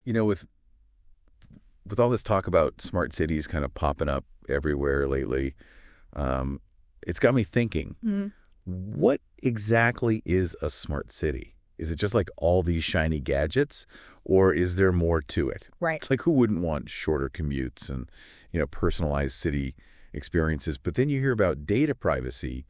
With all this talk about smart cities kind of popping up everywhere lately, um, it's got me thinking, Mhm. what exactly is a smart city? Is it just like all these shiny gadgets, or is there more to it? Right. It's like who wouldn't want shorter commutes and, personalized city experiences? But then you hear about data privacy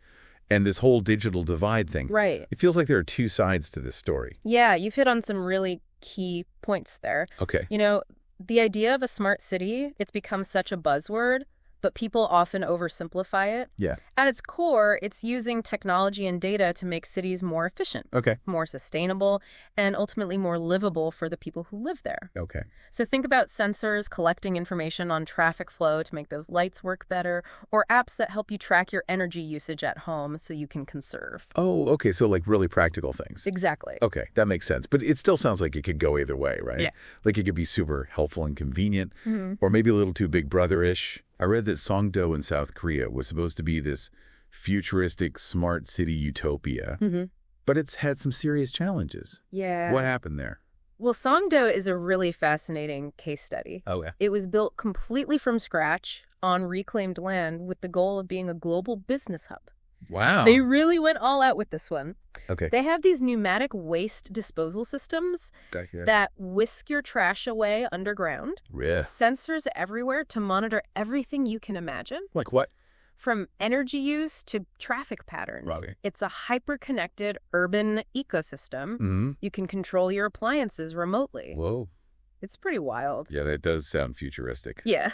and this whole digital divide thing. Right. It feels like there are two sides to this story. Yeah, you've hit on some really key points there. Okay. You know, the idea of a smart city, it's become such a buzzword, but people often oversimplify it. Yeah. At its core, it's using technology and data to make cities more efficient, Okay. more sustainable, and ultimately more livable for the people who live there. Okay. So think about sensors collecting information on traffic flow to make those lights work better, or apps that help you track your energy usage at home so you can conserve. Oh, okay. So like really practical things. Exactly. Okay, that makes sense. But it still sounds like it could go either way, right? Yeah. Like it could be super helpful and convenient, Mhm. or maybe a little too Big Brother-ish. I read that Songdo in South Korea was supposed to be this futuristic smart city utopia, but it's had some serious challenges. Yeah. What happened there? Well, Songdo is a really fascinating case study. Oh, yeah. It was built completely from scratch on reclaimed land with the goal of being a global business hub. Wow. They really went all out with this one. Okay. They have these pneumatic waste disposal systems that whisk your trash away underground, Yeah. sensors everywhere to monitor everything you can imagine, Like what? from energy use to traffic patterns. Right. It's a hyper-connected urban ecosystem. Mm-hmm. You can control your appliances remotely. Whoa. It's pretty wild. Yeah, that does sound futuristic. Yeah.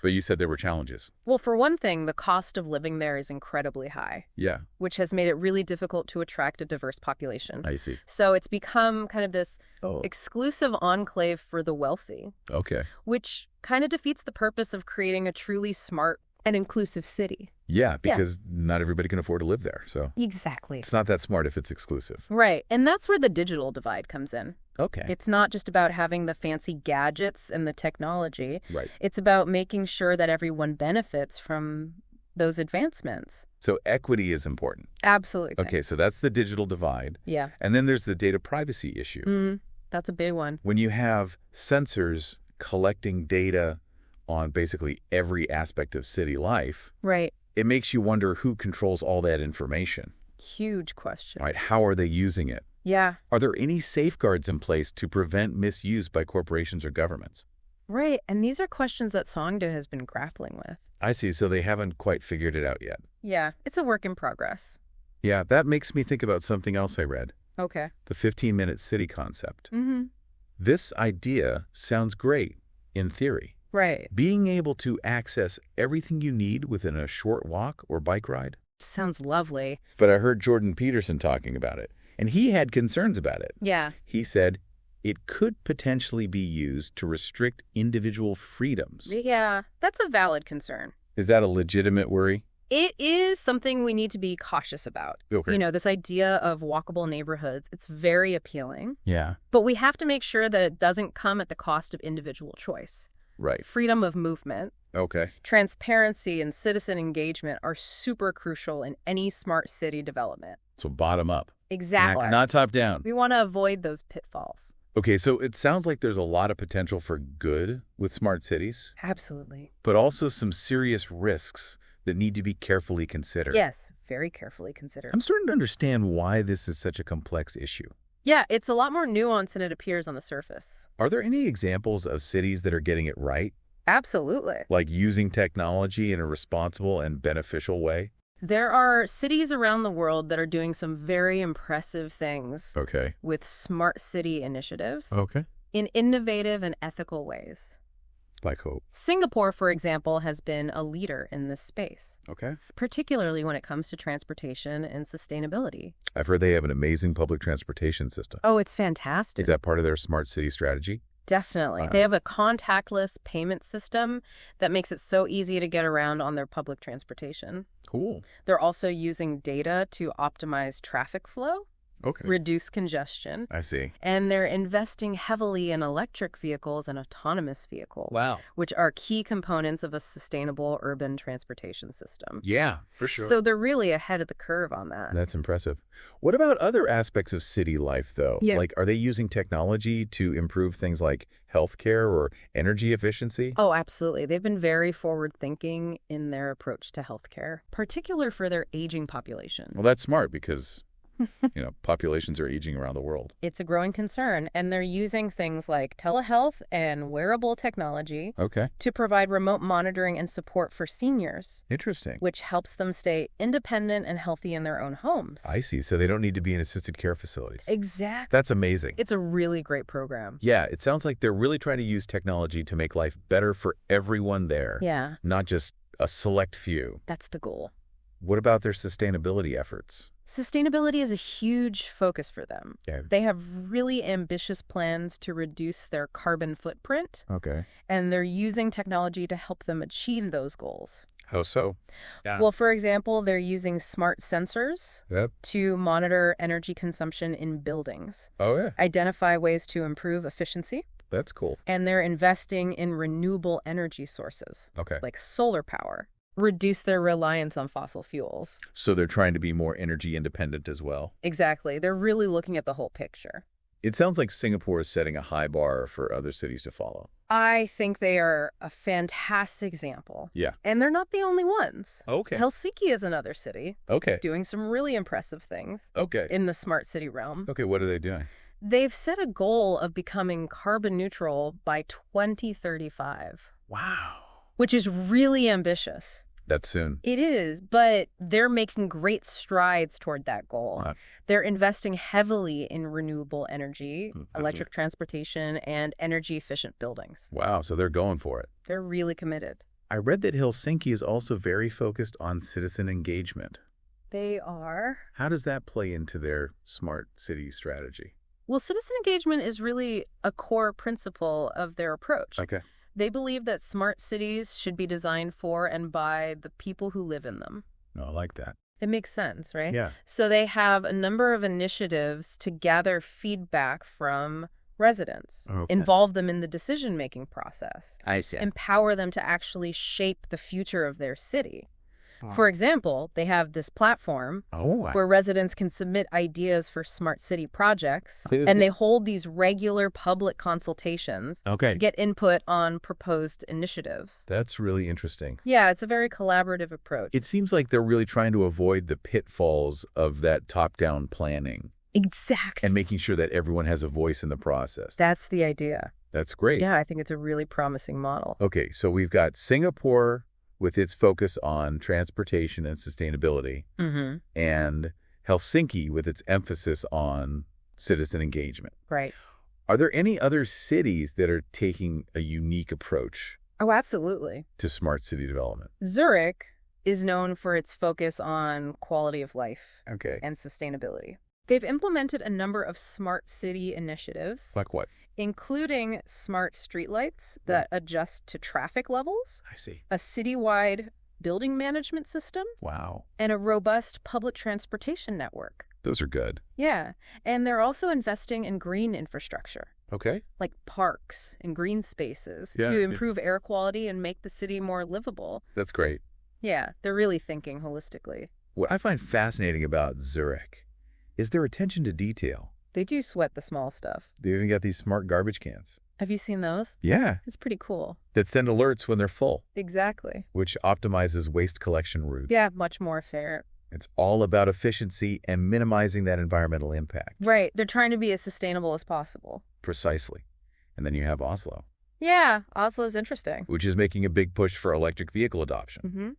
But you said there were challenges. Well, for one thing, the cost of living there is incredibly high, Yeah, which has made it really difficult to attract a diverse population. I see. So it's become kind of this Oh, exclusive enclave for the wealthy, okay. which kind of defeats the purpose of creating a truly smart and inclusive city. Yeah, because not everybody can afford to live there. So Exactly. it's not that smart if it's exclusive. Right. And that's where the digital divide comes in. Okay. It's not just about having the fancy gadgets and the technology. Right. It's about making sure that everyone benefits from those advancements. So equity is important. Absolutely. Okay, so that's the digital divide. Yeah. And then there's the data privacy issue. That's a big one. When you have sensors collecting data on basically every aspect of city life, Right. it makes you wonder who controls all that information, Huge question. right? How are they using it? Yeah. Are there any safeguards in place to prevent misuse by corporations or governments? Right. And these are questions that Songdo has been grappling with. I see, so they haven't quite figured it out yet. Yeah. It's a work in progress. Yeah, that makes me think about something else I read, Okay. the 15-minute city concept. Mm-hmm. This idea sounds great in theory. Right. Being able to access everything you need within a short walk or bike ride. Sounds lovely. But I heard Jordan Peterson talking about it, and he had concerns about it. Yeah. He said it could potentially be used to restrict individual freedoms. Yeah. That's a valid concern. Is that a legitimate worry? It is something we need to be cautious about. Okay. You know, this idea of walkable neighborhoods, it's very appealing, Yeah. but we have to make sure that it doesn't come at the cost of individual choice. Right. Freedom of movement, Okay. transparency, and citizen engagement are super crucial in any smart city development. So bottom up. Exactly. Not top down. We want to avoid those pitfalls. Okay, so it sounds like there's a lot of potential for good with smart cities, Absolutely. but also some serious risks that need to be carefully considered. Yes, very carefully considered. I'm starting to understand why this is such a complex issue. Yeah, it's a lot more nuanced than it appears on the surface. Are there any examples of cities that are getting it right, Absolutely. like using technology in a responsible and beneficial way? There are cities around the world that are doing some very impressive things Okay. with smart city initiatives Okay. in innovative and ethical ways. Like hope. Singapore, for example, has been a leader in this space, Okay. particularly when it comes to transportation and sustainability. I've heard they have an amazing public transportation system. Oh, it's fantastic. Is that part of their smart city strategy? Definitely. Wow. They have a contactless payment system that makes it so easy to get around on their public transportation. Cool. They're also using data to optimize traffic flow. Okay. reduce congestion, I see. and they're investing heavily in electric vehicles and autonomous vehicles, Wow. which are key components of a sustainable urban transportation system. Yeah, for sure. So they're really ahead of the curve on that. That's impressive. What about other aspects of city life, though? Yeah. Like, are they using technology to improve things like healthcare or energy efficiency? Oh, absolutely. They've been very forward-thinking in their approach to healthcare, particular for their aging population. Well, that's smart because, populations are aging around the world. It's a growing concern, and they're using things like telehealth and wearable technology Okay. to provide remote monitoring and support for seniors, Interesting. which helps them stay independent and healthy in their own homes. I see. So they don't need to be in assisted care facilities. Exactly. That's amazing. It's a really great program. Yeah, it sounds like they're really trying to use technology to make life better for everyone there, Yeah, not just a select few. that's the goal. What about their sustainability efforts? Sustainability is a huge focus for them. Yeah. They have really ambitious plans to reduce their carbon footprint, Okay. and they're using technology to help them achieve those goals. How so? Yeah. Well, for example, they're using smart sensors Yep. to monitor energy consumption in buildings, Oh, yeah. identify ways to improve efficiency, That's cool. and they're investing in renewable energy sources, Okay. like solar power, reduce their reliance on fossil fuels. So they're trying to be more energy independent as well. Exactly. They're really looking at the whole picture. It sounds like Singapore is setting a high bar for other cities to follow. I think they are a fantastic example. Yeah. And they're not the only ones. Okay. Helsinki is another city Okay. doing some really impressive things Okay. in the smart city realm. Okay, what are they doing? They've set a goal of becoming carbon neutral by 2035, Wow. which is really ambitious. That's soon. It is, but they're making great strides toward that goal. Wow. They're investing heavily in renewable energy, Mm-hmm. electric transportation, and energy-efficient buildings. Wow, so they're going for it. They're really committed. I read that Helsinki is also very focused on citizen engagement. They are. How does that play into their smart city strategy? Well, citizen engagement is really a core principle of their approach. Okay. They believe that smart cities should be designed for and by the people who live in them. No, I like that. It makes sense, right? Yeah. So they have a number of initiatives to gather feedback from residents, Okay. involve them in the decision-making process, I see. empower them to actually shape the future of their city. For example, they have this platform where residents can submit ideas for smart city projects, and they hold these regular public consultations Okay. to get input on proposed initiatives. That's really interesting. Yeah, it's a very collaborative approach. It seems like they're really trying to avoid the pitfalls of that top-down planning Exactly. and making sure that everyone has a voice in the process. That's the idea. That's great. Yeah, I think it's a really promising model. Okay, so we've got Singapore with its focus on transportation and sustainability, Mm-hmm. and Helsinki with its emphasis on citizen engagement. Right. Are there any other cities that are taking a unique approach Oh, absolutely. to smart city development? Zurich is known for its focus on quality of life Okay. and sustainability. They've implemented a number of smart city initiatives, Like what? including smart streetlights that adjust to traffic levels, I see. a citywide building management system, Wow. and a robust public transportation network. Those are good. Yeah, and they're also investing in green infrastructure, Okay. like parks and green spaces, Yeah, to yeah. improve air quality and make the city more livable. That's great. Yeah, they're really thinking holistically. What I find fascinating about Zurich is their attention to detail. They do sweat the small stuff. They even got these smart garbage cans. Have you seen those? Yeah. It's pretty cool. That send alerts when they're full, Exactly. which optimizes waste collection routes. Yeah, much more fair. It's all about efficiency and minimizing that environmental impact. Right. They're trying to be as sustainable as possible. Precisely. And then you have Oslo, Yeah, Oslo's interesting. which is making a big push for electric vehicle adoption. Mm-hmm.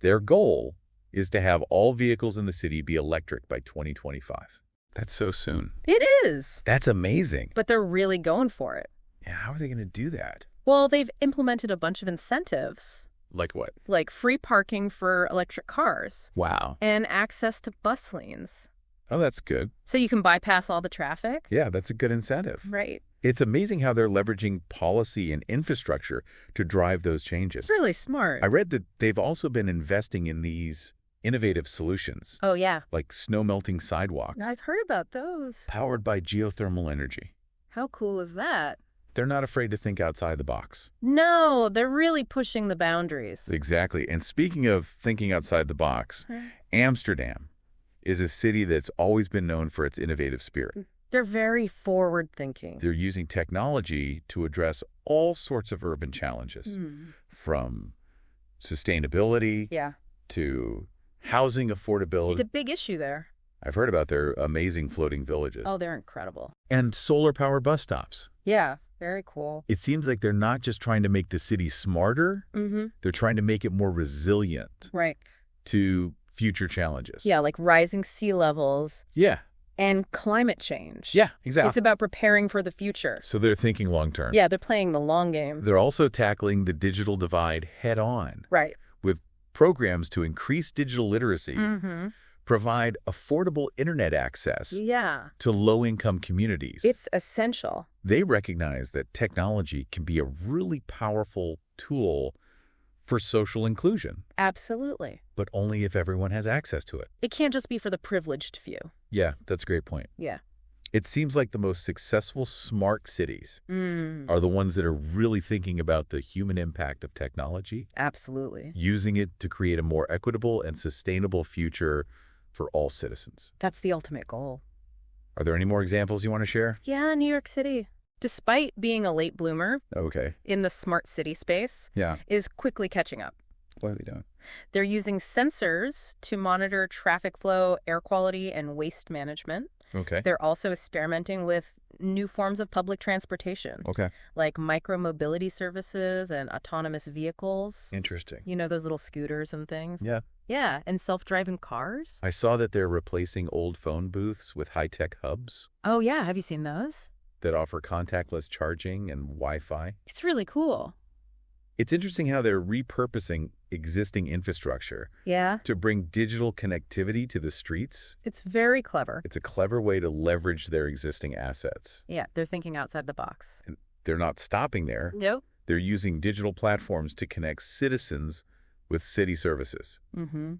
Their goal is to have all vehicles in the city be electric by 2025. That's so soon. It is. That's amazing. But they're really going for it. Yeah, how are they going to do that? Well, they've implemented a bunch of incentives, Like what? like free parking for electric cars Wow. and access to bus lanes. Oh, that's good. So you can bypass all the traffic. Yeah, that's a good incentive. Right. It's amazing how they're leveraging policy and infrastructure to drive those changes. It's really smart. I read that they've also been investing in these innovative solutions. Oh, yeah. Like snow-melting sidewalks. I've heard about those. Powered by geothermal energy. How cool is that? They're not afraid to think outside the box. No, they're really pushing the boundaries. Exactly. And speaking of thinking outside the box, Amsterdam is a city that's always been known for its innovative spirit. They're very forward-thinking. They're using technology to address all sorts of urban challenges, from sustainability to housing affordability. It's a big issue there. I've heard about their amazing floating villages. Oh, they're incredible. And solar-powered bus stops. Yeah, very cool. It seems like they're not just trying to make the city smarter, they're trying to make it more resilient to future challenges. Yeah, like rising sea levels. Yeah. And climate change. Yeah, exactly. It's about preparing for the future. So they're thinking long-term. Yeah, they're playing the long game. They're also tackling the digital divide head-on. Right. With programs to increase digital literacy, provide affordable internet access to low-income communities. It's essential. They recognize that technology can be a really powerful tool for social inclusion. Absolutely. But only if everyone has access to it. It can't just be for the privileged few. Yeah, that's a great point. Yeah. It seems like the most successful smart cities are the ones that are really thinking about the human impact of technology. Absolutely. Using it to create a more equitable and sustainable future for all citizens. That's the ultimate goal. Are there any more examples you want to share? Yeah, New York City. Despite being a late bloomer in the smart city space, is quickly catching up. What are they doing? They're using sensors to monitor traffic flow, air quality, and waste management. They're also experimenting with new forms of public transportation. Like micro-mobility services and autonomous vehicles. Interesting. You know, those little scooters and things? Yeah. Yeah, and self-driving cars. I saw that they're replacing old phone booths with high-tech hubs. Oh, yeah. Have you seen those? That offer contactless charging and Wi-Fi. It's really cool. It's interesting how they're repurposing existing infrastructure to bring digital connectivity to the streets. It's very clever. It's a clever way to leverage their existing assets. Yeah, they're thinking outside the box. And they're not stopping there. Nope. They're using digital platforms to connect citizens with city services.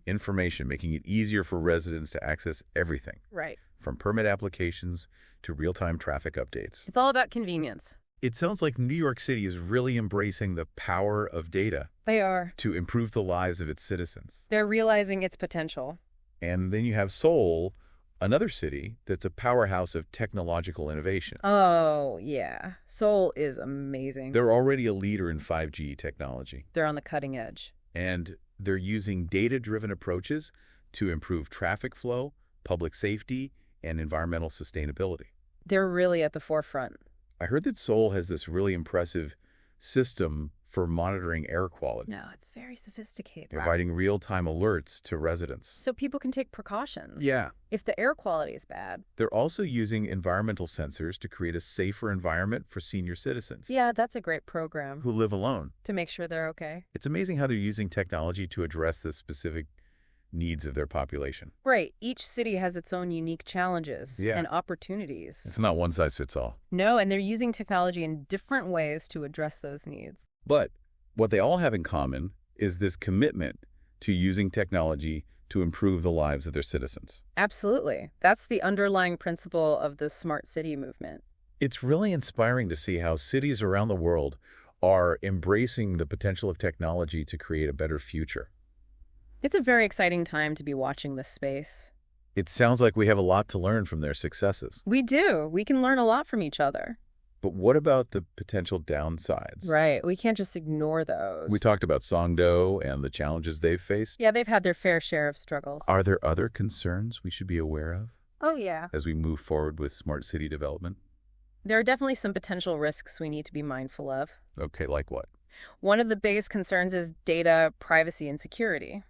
Information, making it easier for residents to access everything. Right. From permit applications to real-time traffic updates. It's all about convenience. It sounds like New York City is really embracing the power of data. They are. To improve the lives of its citizens. They're realizing its potential. And then you have Seoul, another city that's a powerhouse of technological innovation. Oh, yeah. Seoul is amazing. They're already a leader in 5G technology. They're on the cutting edge. And they're using data-driven approaches to improve traffic flow, public safety, and environmental sustainability. They're really at the forefront. I heard that Seoul has this really impressive system for monitoring air quality. No, it's very sophisticated. Providing real-time alerts to residents. So people can take precautions. Yeah. If the air quality is bad. They're also using environmental sensors to create a safer environment for senior citizens. Yeah, that's a great program. Who live alone. To make sure they're okay. It's amazing how they're using technology to address the specific needs of their population. Right. Each city has its own unique challenges and opportunities. It's not one size fits all. No, and they're using technology in different ways to address those needs. But what they all have in common is this commitment to using technology to improve the lives of their citizens. Absolutely. That's the underlying principle of the smart city movement. It's really inspiring to see how cities around the world are embracing the potential of technology to create a better future. It's a very exciting time to be watching this space. It sounds like we have a lot to learn from their successes. We do. We can learn a lot from each other. But what about the potential downsides? Right. We can't just ignore those. We talked about Songdo and the challenges they've faced. Yeah, they've had their fair share of struggles. Are there other concerns we should be aware of? Oh, yeah. As we move forward with smart city development? There are definitely some potential risks we need to be mindful of. Okay, like what? One of the biggest concerns is data privacy and security.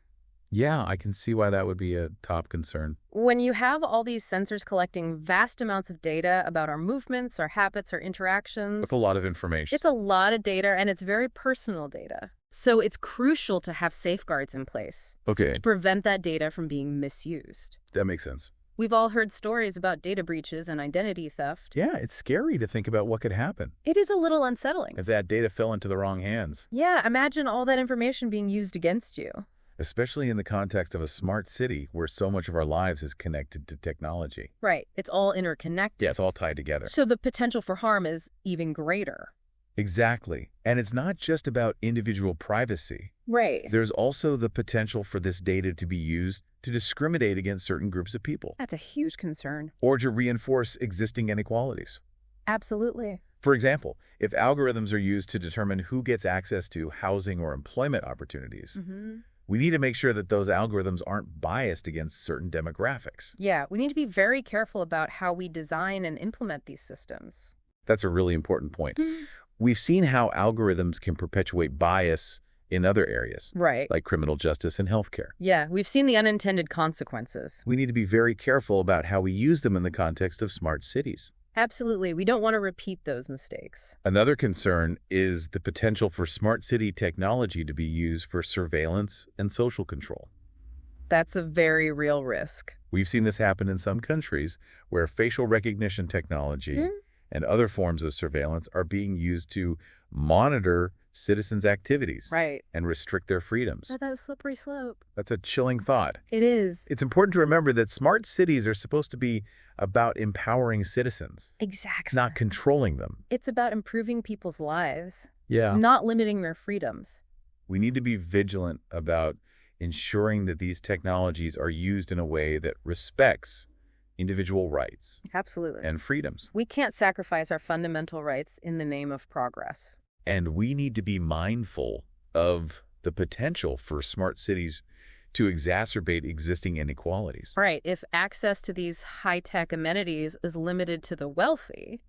Yeah, I can see why that would be a top concern. When you have all these sensors collecting vast amounts of data about our movements, our habits, our interactions... That's a lot of information. It's a lot of data, and it's very personal data. So it's crucial to have safeguards in place. Okay. To prevent that data from being misused. That makes sense. We've all heard stories about data breaches and identity theft. Yeah, it's scary to think about what could happen. It is a little unsettling. If that data fell into the wrong hands. Yeah, imagine all that information being used against you. especially in the context of a smart city where so much of our lives is connected to technology. Right. It's all interconnected. Yeah, it's all tied together. So the potential for harm is even greater. Exactly. And it's not just about individual privacy. Right. There's also the potential for this data to be used to discriminate against certain groups of people. That's a huge concern. Or to reinforce existing inequalities. Absolutely. For example, if algorithms are used to determine who gets access to housing or employment opportunities, we need to make sure that those algorithms aren't biased against certain demographics. Yeah, we need to be very careful about how we design and implement these systems. That's a really important point. We've seen how algorithms can perpetuate bias in other areas, right, like criminal justice and healthcare. Yeah, we've seen the unintended consequences. We need to be very careful about how we use them in the context of smart cities. Absolutely. We don't want to repeat those mistakes. Another concern is the potential for smart city technology to be used for surveillance and social control. That's a very real risk. We've seen this happen in some countries where facial recognition technology and other forms of surveillance are being used to monitor citizens' activities and restrict their freedoms. That's a slippery slope. That's a chilling thought. It is. It's important to remember that smart cities are supposed to be about empowering citizens. Exactly. Not controlling them. It's about improving people's lives. Yeah. Not limiting their freedoms. We need to be vigilant about ensuring that these technologies are used in a way that respects individual rights. Absolutely. And freedoms. We can't sacrifice our fundamental rights in the name of progress. And we need to be mindful of the potential for smart cities to exacerbate existing inequalities. Right. If access to these high-tech amenities is limited to the wealthy,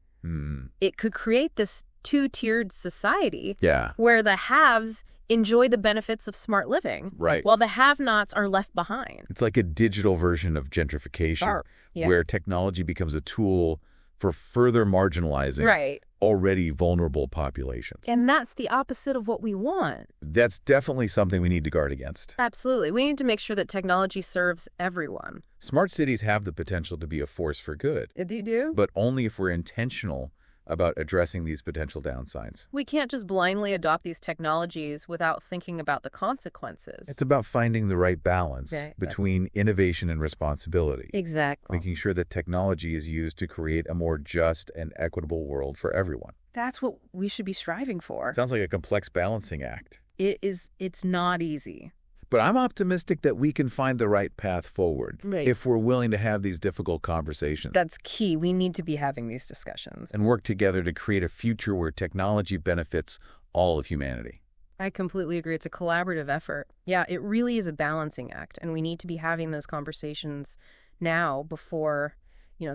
it could create this two-tiered society where the haves enjoy the benefits of smart living, while the have-nots are left behind. It's like a digital version of gentrification, where technology becomes a tool for further marginalizing already vulnerable populations. And that's the opposite of what we want. That's definitely something we need to guard against. Absolutely. We need to make sure that technology serves everyone. Smart cities have the potential to be a force for good. They do? But only if we're intentional about addressing these potential downsides. We can't just blindly adopt these technologies without thinking about the consequences. It's about finding the right balance between innovation and responsibility. Exactly. Making sure that technology is used to create a more just and equitable world for everyone. That's what we should be striving for. Sounds like a complex balancing act. It is. It's not easy. But I'm optimistic that we can find the right path forward if we're willing to have these difficult conversations. That's key. We need to be having these discussions. And work together to create a future where technology benefits all of humanity. I completely agree. It's a collaborative effort. Yeah, it really is a balancing act, and we need to be having those conversations now before,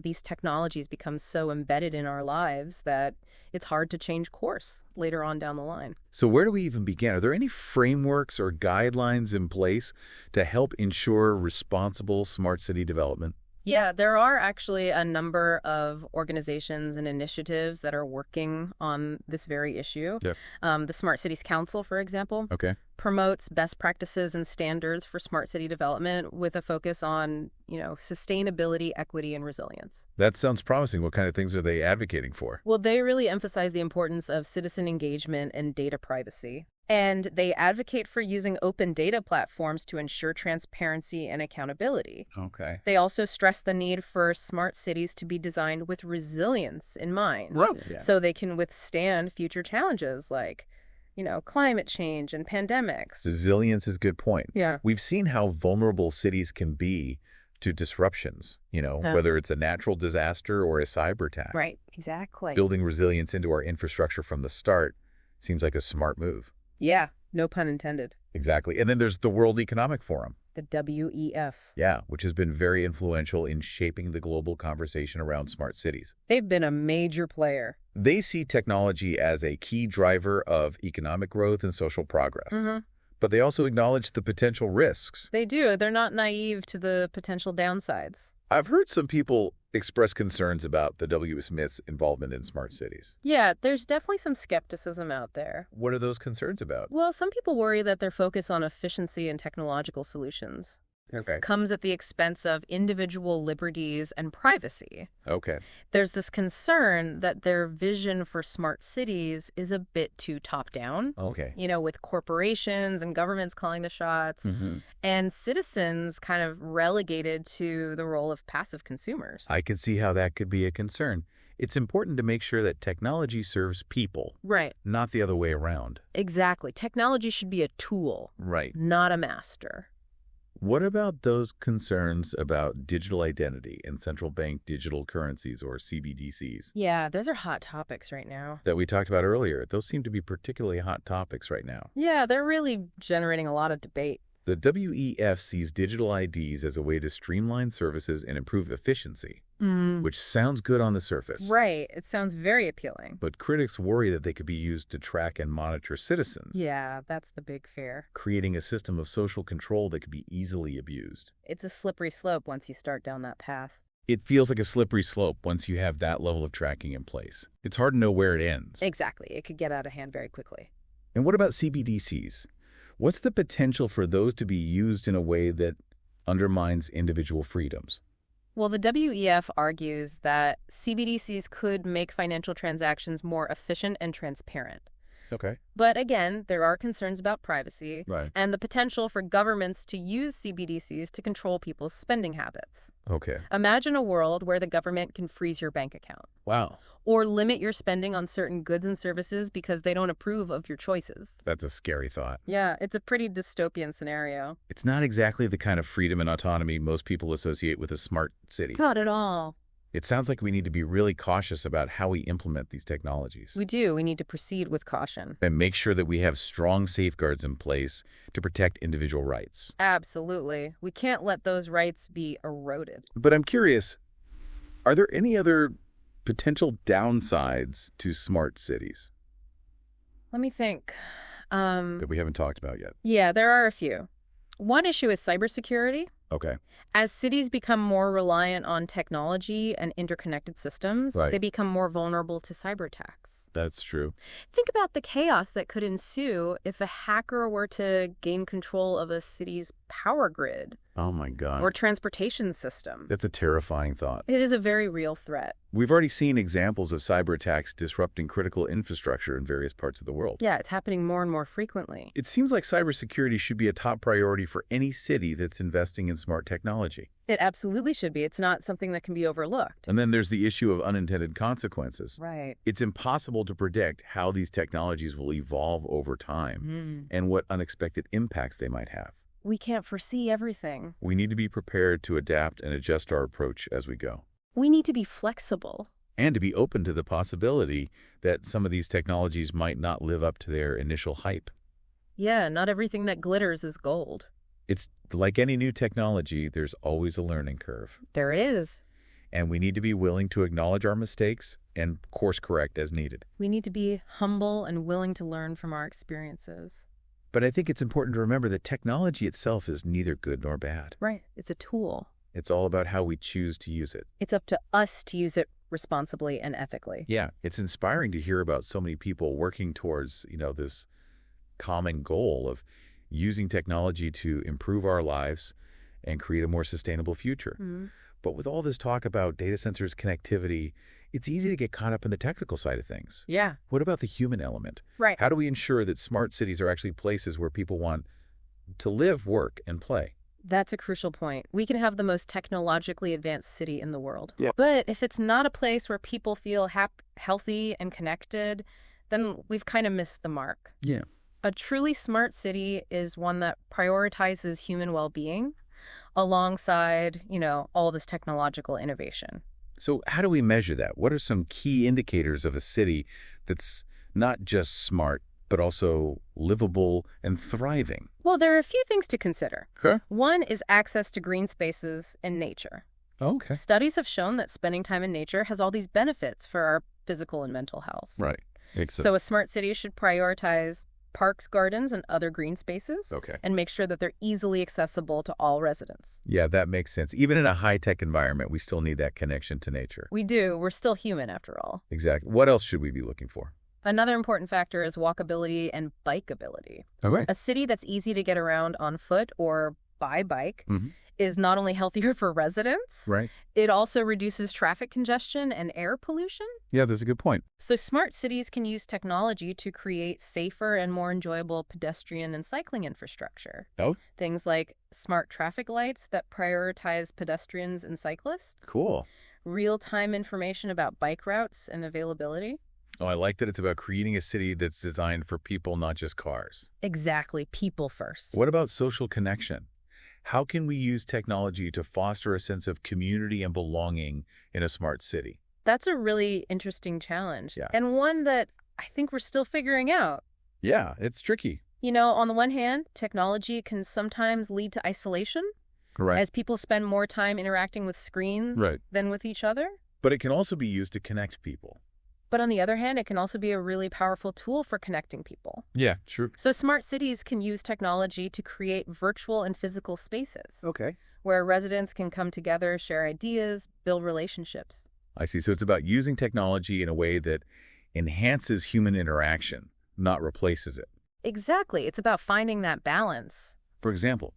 these technologies become so embedded in our lives that it's hard to change course later on down the line. So where do we even begin? Are there any frameworks or guidelines in place to help ensure responsible smart city development? Yeah, there are actually a number of organizations and initiatives that are working on this very issue. The Smart Cities Council, for example, promotes best practices and standards for smart city development with a focus on, sustainability, equity, and resilience. That sounds promising. What kind of things are they advocating for? Well, they really emphasize the importance of citizen engagement and data privacy. And they advocate for using open data platforms to ensure transparency and accountability. They also stress the need for smart cities to be designed with resilience in mind, so they can withstand future challenges like, climate change and pandemics. Resilience is a good point. Yeah. We've seen how vulnerable cities can be to disruptions, whether it's a natural disaster or a cyber attack. Right, exactly. Building resilience into our infrastructure from the start seems like a smart move. Yeah, no pun intended. Exactly. And then there's the World Economic Forum. The WEF. Yeah, which has been very influential in shaping the global conversation around smart cities. They've been a major player. They see technology as a key driver of economic growth and social progress. But they also acknowledge the potential risks. They do. They're not naive to the potential downsides. I've heard some people express concerns about the WSMIT's involvement in smart cities. Yeah, there's definitely some skepticism out there. What are those concerns about? Well, some people worry that their focus on efficiency and technological solutions. comes at the expense of individual liberties and privacy. There's this concern that their vision for smart cities is a bit too top-down, with corporations and governments calling the shots, and citizens kind of relegated to the role of passive consumers. I can see how that could be a concern. It's important to make sure that technology serves people, not the other way around. Exactly. Technology should be a tool, not a master. What about those concerns about digital identity and central bank digital currencies, or CBDCs? Yeah, those are hot topics right now. That we talked about earlier. Those seem to be particularly hot topics right now. Yeah, they're really generating a lot of debate. The WEF sees digital IDs as a way to streamline services and improve efficiency, which sounds good on the surface. Right. It sounds very appealing. But critics worry that they could be used to track and monitor citizens. Yeah, that's the big fear. Creating a system of social control that could be easily abused. It's a slippery slope once you start down that path. It feels like a slippery slope once you have that level of tracking in place. It's hard to know where it ends. Exactly. It could get out of hand very quickly. And what about CBDCs? What's the potential for those to be used in a way that undermines individual freedoms? Well, the WEF argues that CBDCs could make financial transactions more efficient and transparent. But again, there are concerns about privacy and the potential for governments to use CBDCs to control people's spending habits. Imagine a world where the government can freeze your bank account. Or limit your spending on certain goods and services because they don't approve of your choices. That's a scary thought. Yeah, it's a pretty dystopian scenario. It's not exactly the kind of freedom and autonomy most people associate with a smart city. Not at all. It sounds like we need to be really cautious about how we implement these technologies. We do. We need to proceed with caution. And make sure that we have strong safeguards in place to protect individual rights. Absolutely. We can't let those rights be eroded. But I'm curious, are there any other potential downsides to smart cities? Let me think. That we haven't talked about yet. Yeah, there are a few. One issue is cybersecurity. As cities become more reliant on technology and interconnected systems, they become more vulnerable to cyber attacks. That's true. Think about the chaos that could ensue if a hacker were to gain control of a city's power grid. Oh my God. Or transportation system. That's a terrifying thought. It is a very real threat. We've already seen examples of cyber attacks disrupting critical infrastructure in various parts of the world. Yeah, it's happening more and more frequently. It seems like cybersecurity should be a top priority for any city that's investing in smart technology. It absolutely should be. It's not something that can be overlooked. And then there's the issue of unintended consequences. Right. It's impossible to predict how these technologies will evolve over time and what unexpected impacts they might have. We can't foresee everything. We need to be prepared to adapt and adjust our approach as we go. We need to be flexible. And to be open to the possibility that some of these technologies might not live up to their initial hype. Yeah, not everything that glitters is gold. It's like any new technology, there's always a learning curve. There is. And we need to be willing to acknowledge our mistakes and course correct as needed. We need to be humble and willing to learn from our experiences. But I think it's important to remember that technology itself is neither good nor bad. Right. It's a tool. It's all about how we choose to use it. It's up to us to use it responsibly and ethically. Yeah. It's inspiring to hear about so many people working towards, this common goal of using technology to improve our lives and create a more sustainable future. But with all this talk about data centers, connectivity, it's easy to get caught up in the technical side of things. Yeah. What about the human element? Right. How do we ensure that smart cities are actually places where people want to live, work, and play? That's a crucial point. We can have the most technologically advanced city in the world. But if it's not a place where people feel healthy and connected, then we've kind of missed the mark. Yeah. A truly smart city is one that prioritizes human well-being alongside, all this technological innovation. So how do we measure that? What are some key indicators of a city that's not just smart, but also livable and thriving? Well, there are a few things to consider. Okay. One is access to green spaces and nature. Okay. Studies have shown that spending time in nature has all these benefits for our physical and mental health. Right. So a smart city should prioritize parks, gardens, and other green spaces. And make sure that they're easily accessible to all residents. Yeah, that makes sense. Even in a high-tech environment, we still need that connection to nature. We do. We're still human, after all. Exactly. What else should we be looking for? Another important factor is walkability and bikeability. Okay. A city that's easy to get around on foot or by bike is not only healthier for residents, right? It also reduces traffic congestion and air pollution. Yeah, that's a good point. So smart cities can use technology to create safer and more enjoyable pedestrian and cycling infrastructure. Oh? Things like smart traffic lights that prioritize pedestrians and cyclists. Cool. Real-time information about bike routes and availability. Oh, I like that it's about creating a city that's designed for people, not just cars. Exactly. People first. What about social connection? How can we use technology to foster a sense of community and belonging in a smart city? That's a really interesting challenge. Yeah. And one that I think we're still figuring out. Yeah, it's tricky. You know, on the one hand, technology can sometimes lead to isolation. Right. As people spend more time interacting with screens than with each other. But it can also be used to connect people. But on the other hand, it can also be a really powerful tool for connecting people. Yeah, true. So smart cities can use technology to create virtual and physical spaces. Okay. Where residents can come together, share ideas, build relationships. I see. So it's about using technology in a way that enhances human interaction, not replaces it. Exactly. It's about finding that balance. For example,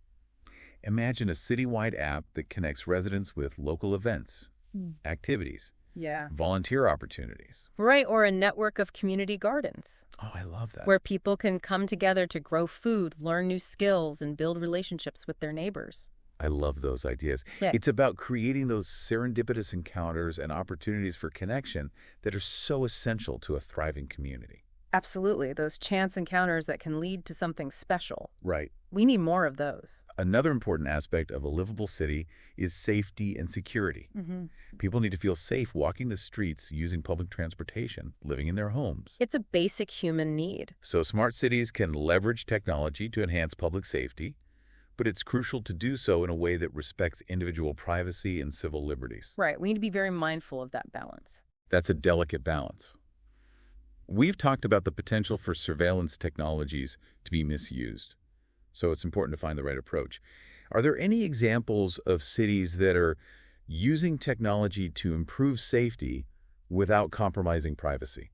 imagine a citywide app that connects residents with local events, activities, volunteer opportunities. Right, or a network of community gardens. Oh, I love that. Where people can come together to grow food, learn new skills, and build relationships with their neighbors. I love those ideas. Yeah. It's about creating those serendipitous encounters and opportunities for connection that are so essential to a thriving community. Absolutely. Those chance encounters that can lead to something special. Right. We need more of those. Another important aspect of a livable city is safety and security. People need to feel safe walking the streets, using public transportation, living in their homes. It's a basic human need. So smart cities can leverage technology to enhance public safety, but it's crucial to do so in a way that respects individual privacy and civil liberties. Right. We need to be very mindful of that balance. That's a delicate balance. We've talked about the potential for surveillance technologies to be misused, so it's important to find the right approach. Are there any examples of cities that are using technology to improve safety without compromising privacy?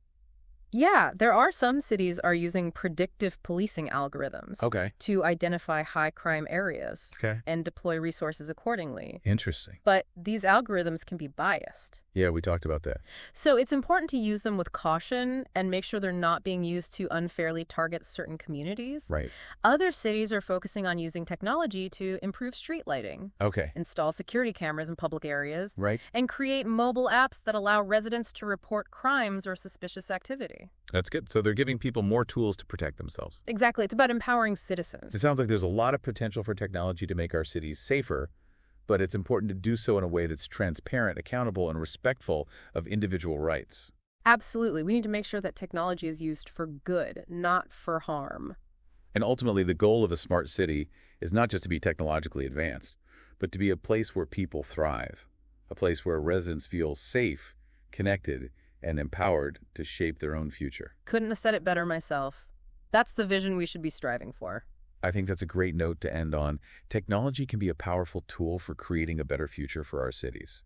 Yeah, there are some cities are using predictive policing algorithms to identify high crime areas and deploy resources accordingly. Interesting. But these algorithms can be biased. Yeah, we talked about that. So it's important to use them with caution and make sure they're not being used to unfairly target certain communities. Right. Other cities are focusing on using technology to improve street lighting, install security cameras in public areas, and create mobile apps that allow residents to report crimes or suspicious activity. That's good. So they're giving people more tools to protect themselves. Exactly. It's about empowering citizens. It sounds like there's a lot of potential for technology to make our cities safer, but it's important to do so in a way that's transparent, accountable, and respectful of individual rights. Absolutely. We need to make sure that technology is used for good, not for harm. And ultimately, the goal of a smart city is not just to be technologically advanced, but to be a place where people thrive, a place where residents feel safe, connected, and empowered to shape their own future. Couldn't have said it better myself. That's the vision we should be striving for. I think that's a great note to end on. Technology can be a powerful tool for creating a better future for our cities.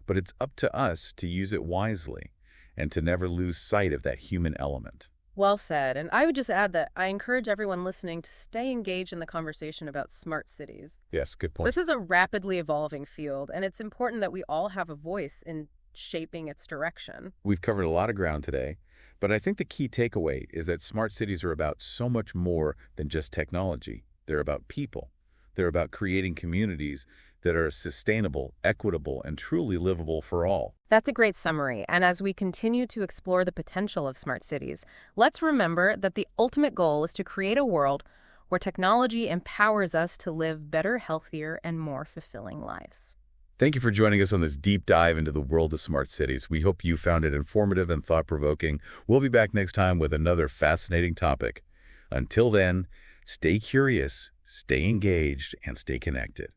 But it's up to us to use it wisely and to never lose sight of that human element. Well said. And I would just add that I encourage everyone listening to stay engaged in the conversation about smart cities. Yes, good point. This is a rapidly evolving field, and it's important that we all have a voice in shaping its direction. We've covered a lot of ground today, but I think the key takeaway is that smart cities are about so much more than just technology. They're about people. They're about creating communities that are sustainable, equitable, and truly livable for all. That's a great summary. And as we continue to explore the potential of smart cities, let's remember that the ultimate goal is to create a world where technology empowers us to live better, healthier, and more fulfilling lives. Thank you for joining us on this deep dive into the world of smart cities. We hope you found it informative and thought-provoking. We'll be back next time with another fascinating topic. Until then, stay curious, stay engaged, and stay connected.